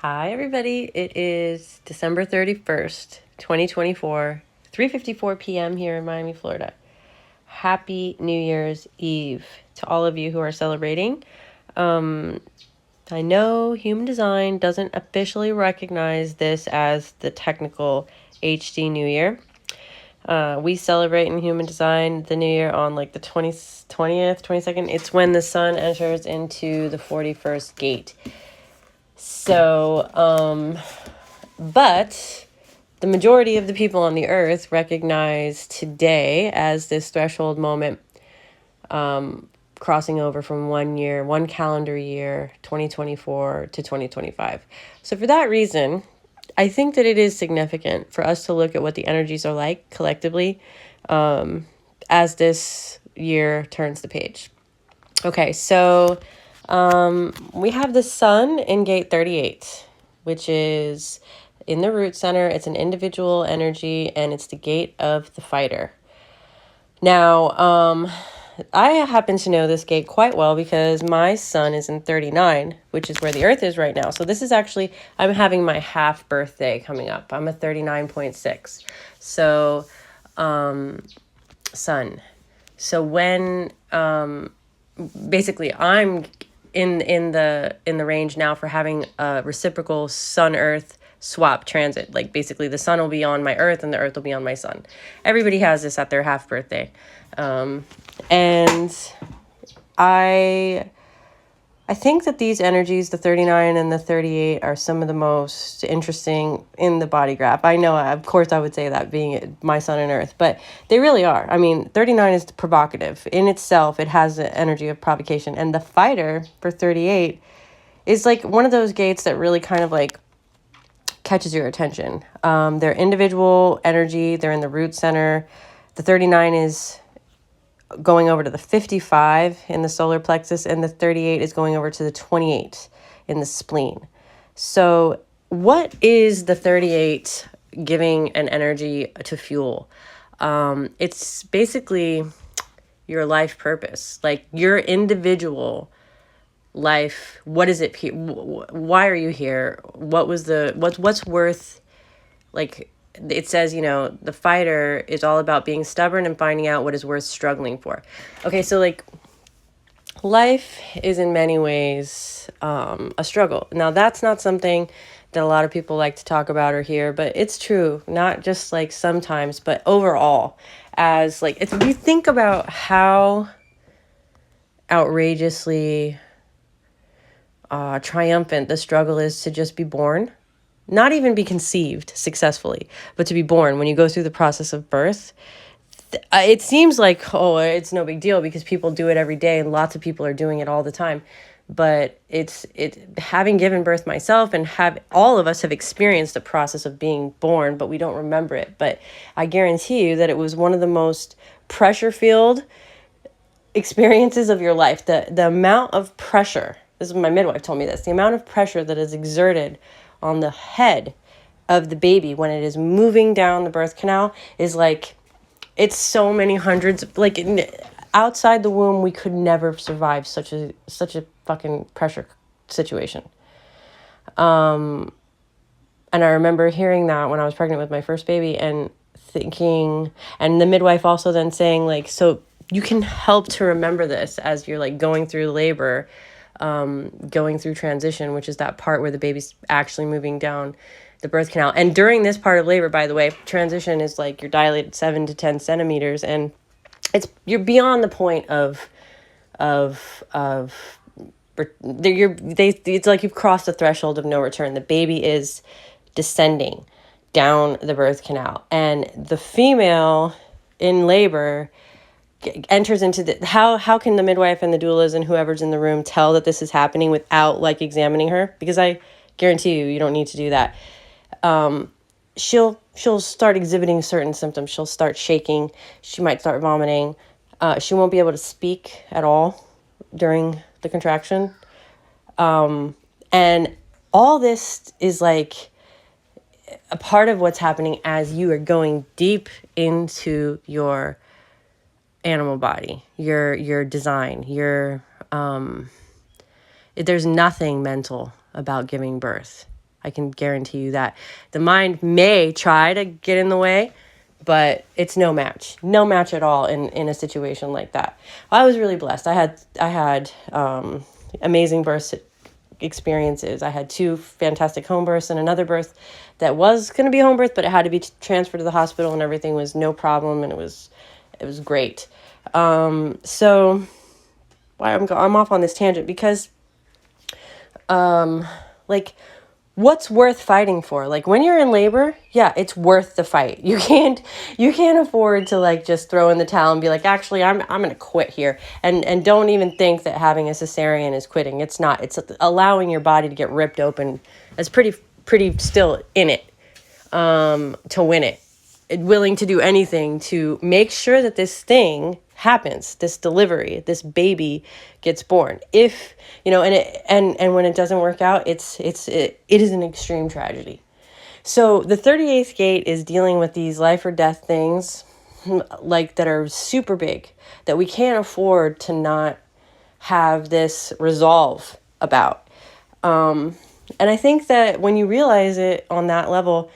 Hi, everybody. It is December 31st, 2024, 3:54 p.m. here in Miami, Florida. Happy New Year's Eve to all of you who are celebrating. I know human design doesn't officially recognize this as the technical HD New Year. We celebrate in human design the New Year on like the 20th, 22nd. It's when the sun enters into the 41st gate. So, but the majority of the people on the earth recognize today as this threshold moment, crossing over from one calendar year, 2024 to 2025. So for that reason, I think that it is significant for us to look at what the energies are like collectively, as this year turns the page. Okay, so we have the sun in gate 38, which is in the root center. It's an individual energy, and it's the gate of the fighter. Now, I happen to know this gate quite well because my sun is in 39, which is where the earth is right now. So this is actually, I'm having my half birthday coming up. I'm a 39.6. So, sun. So when, basically I'm in the range now for having a reciprocal sun earth swap transit. Like basically the sun will be on my earth and the earth will be on my sun. Everybody has this at their half birthday. And I think that these energies, the 39 and the 38, are some of the most interesting in the body graph. I know, of course, I would say that being my sun and earth, but they really are. I mean, 39 is provocative. In itself, it has the energy of provocation. And the fighter for 38 is like one of those gates that really kind of like catches your attention. Their individual energy, they're in the root center. The 39 is going over to the 55 in the solar plexus, and the 38 is going over to the 28 in the spleen. So what is the 38 giving an energy to fuel? It's basically your life purpose, like your individual life. What is it? Why are you here? What's worth, like, it says, the fighter is all about being stubborn and finding out what is worth struggling for. Okay, so like life is in many ways a struggle. Now, that's not something that a lot of people like to talk about or hear, but it's true, not just like sometimes, but overall. As like, if you think about how outrageously triumphant the struggle is to just be born, not even be conceived successfully, but to be born. When you go through the process of birth, it seems like, oh, it's no big deal because people do it every day and lots of people are doing it all the time. But it's having given birth myself, and all of us have experienced the process of being born, but we don't remember it. But I guarantee you that it was one of the most pressure-filled experiences of your life. The amount of pressure, this is my midwife told me this, the amount of pressure that is exerted on the head of the baby when it is moving down the birth canal is like, it's so many hundreds, like outside the womb, we could never survive such a fucking pressure situation. And I remember hearing that when I was pregnant with my first baby and thinking, and the midwife also then saying like, so you can help to remember this as you're like going through labor, going through transition, which is that part where the baby's actually moving down the birth canal. And during this part of labor, by the way, transition is like you're dilated 7 to 10 centimeters, and you're beyond the point it's like you've crossed the threshold of no return. The baby is descending down the birth canal, and the female in labor enters into how can the midwife and the doulas and whoever's in the room tell that this is happening without like examining her? Because I guarantee you don't need to do that. She'll start exhibiting certain symptoms. She'll start shaking. She might start vomiting. She won't be able to speak at all during the contraction. And all this is like a part of what's happening as you are going deep into your animal body, your design, there's nothing mental about giving birth. I can guarantee you that. The mind may try to get in the way, but it's no match at all in a situation like that. I was really blessed. I had amazing birth experiences. I had 2 fantastic home births and another birth that was going to be a home birth, but it had to be transferred to the hospital, and everything was no problem, and it was great. So why I'm off on this tangent because like, what's worth fighting for? Like, when you're in labor, yeah, it's worth the fight. You can't afford to like just throw in the towel and be like, actually, I'm going to quit here. And don't even think that having a cesarean is quitting. It's not. It's allowing your body to get ripped open. It's pretty still in it, to win it. Willing to do anything to make sure that this thing happens, this delivery, this baby gets born. If, and when it doesn't work out, it is an extreme tragedy. So the 38th gate is dealing with these life or death things like that are super big, that we can't afford to not have this resolve about. And I think that when you realize it on that level,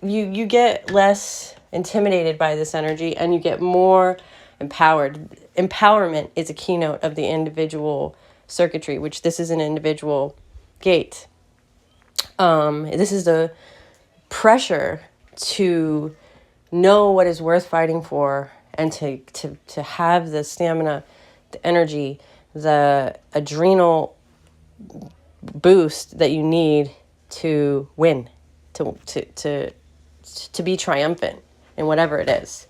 you get less intimidated by this energy, and you get more empowered. Empowerment is a keynote of the individual circuitry, which this is an individual gate. This is the pressure to know what is worth fighting for, and to have the stamina, the energy, the adrenal boost that you need to win, to be triumphant in whatever it is.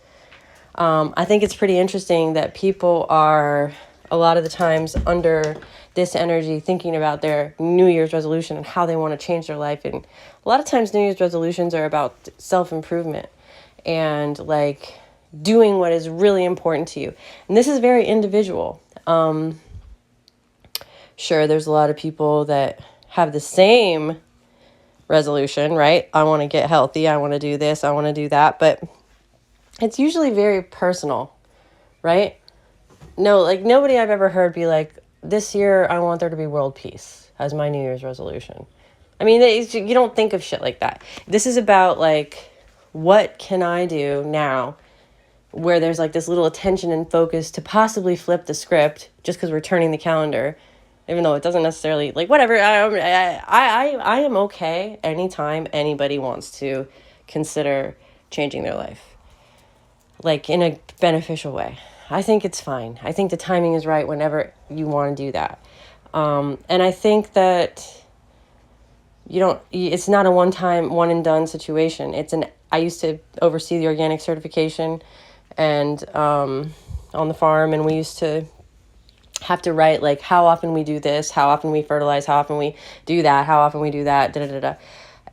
I think it's pretty interesting that people are a lot of the times under this energy thinking about their New Year's resolution and how they want to change their life. And a lot of times New Year's resolutions are about self-improvement and like doing what is really important to you. And this is very individual. Sure, there's a lot of people that have the same resolution, right? I want to get healthy. I want to do this. I want to do that. But it's usually very personal, right? No, like nobody I've ever heard be like, this year I want there to be world peace as my New Year's resolution. I mean, you don't think of shit like that. This is about like, what can I do now where there's like this little attention and focus to possibly flip the script just because we're turning the calendar, even though it doesn't necessarily, like, whatever. I am okay anytime anybody wants to consider changing their life, like in a beneficial way. I think it's fine. I think the timing is right whenever you want to do that. And I think that it's not a one-time, one-and-done situation. I used to oversee the organic certification and on the farm, and we used to have to write like how often we do this, how often we fertilize, how often we do that, how often we do that,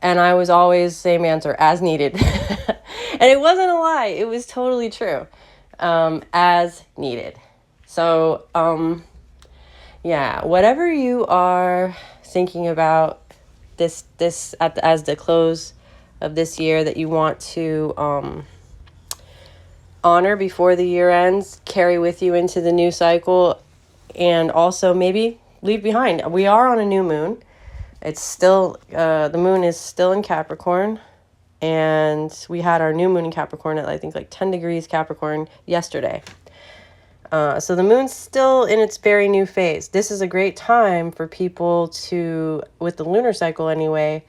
And I was always same answer, as needed. And it wasn't a lie. It was totally true. As needed. So, yeah, whatever you are thinking about this as the close of this year that you want to honor before the year ends, carry with you into the new cycle, and also maybe leave behind. We are on a new moon. It's still, the moon is still in Capricorn, and we had our new moon in Capricorn at, I think, like 10 degrees Capricorn yesterday. So the moon's still in its very new phase. This is a great time for people to, with the lunar cycle anyway,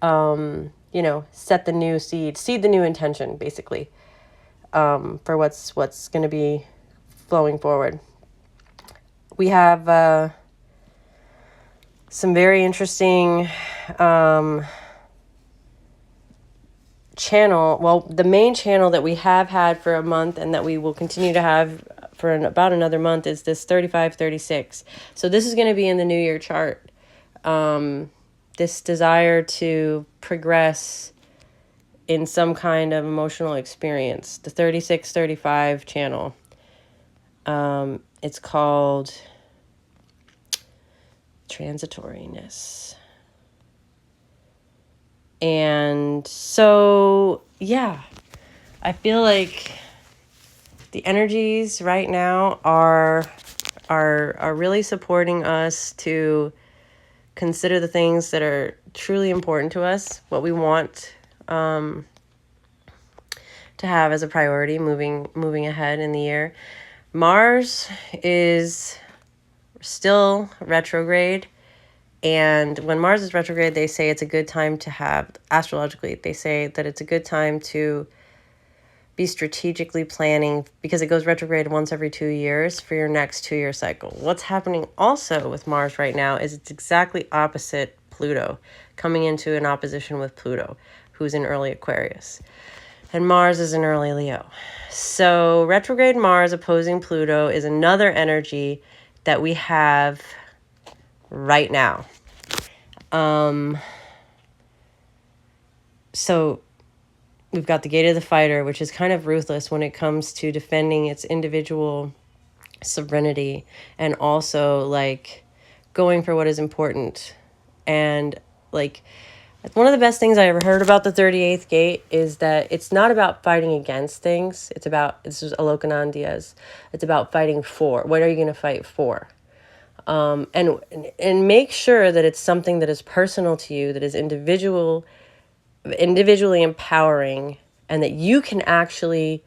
set the new seed the new intention, basically, for what's going to be flowing forward. We have some very interesting the main channel that we have had for a month and that we will continue to have for about another month is this 3536. So this is going to be in the New Year chart. This desire to progress in some kind of emotional experience. The 3635 channel. It's called transitoriness. And so, yeah, I feel like the energies right now are really supporting us to consider the things that are truly important to us, what we want to have as a priority moving ahead in the year. Mars is still retrograde, and when Mars is retrograde, they say it's a good time to have, astrologically, they say that it's a good time to be strategically planning, because it goes retrograde once every 2 years, for your next 2-year cycle. What's happening also with Mars right now is it's exactly opposite Pluto, coming into an opposition with Pluto, who's in early Aquarius. And Mars is in early Leo. So retrograde Mars opposing Pluto is another energy that we have right now. So we've got the gate of the fighter, which is kind of ruthless when it comes to defending its individual sovereignty, and also like going for what is important. And like, one of the best things I ever heard about the 38th gate is that it's not about fighting against things. It's about, this is Alokanan Diaz, it's about fighting for. What are you going to fight for? And make sure that it's something that is personal to you, that is individually empowering, and that you can actually,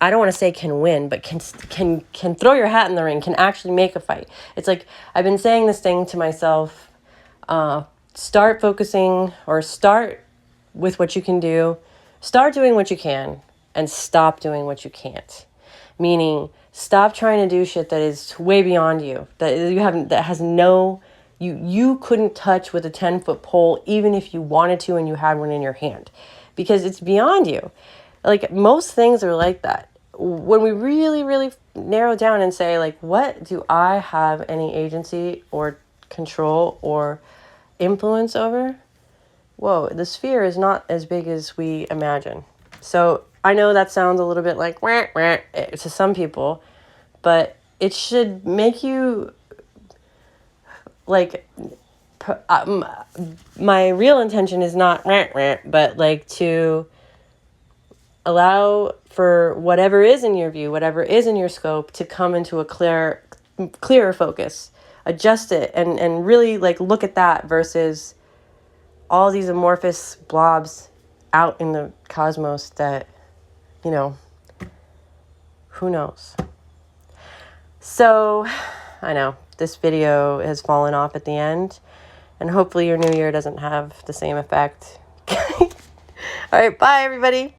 I don't want to say can win, but can throw your hat in the ring, can actually make a fight. It's like, I've been saying this thing to myself, start focusing, or start with what you can do, start doing what you can, and stop doing what you can't. Meaning, stop trying to do shit that is way beyond you, that you haven't, that has no, you couldn't touch with a 10-foot pole, even if you wanted to and you had one in your hand, because it's beyond you. Like, most things are like that. When we really, really narrow down and say, like, what do I have any agency or control or influence over? Whoa, the sphere is not as big as we imagine. So I know that sounds a little bit like wah, wah, to some people, but it should make you, like, my real intention is not wah, wah, but like to allow for whatever is in your view, whatever is in your scope, to come into a clearer focus, adjust it, and really like look at that versus all these amorphous blobs out in the cosmos that, you know, who knows? So I know this video has fallen off at the end, and hopefully your new year doesn't have the same effect. All right, bye everybody.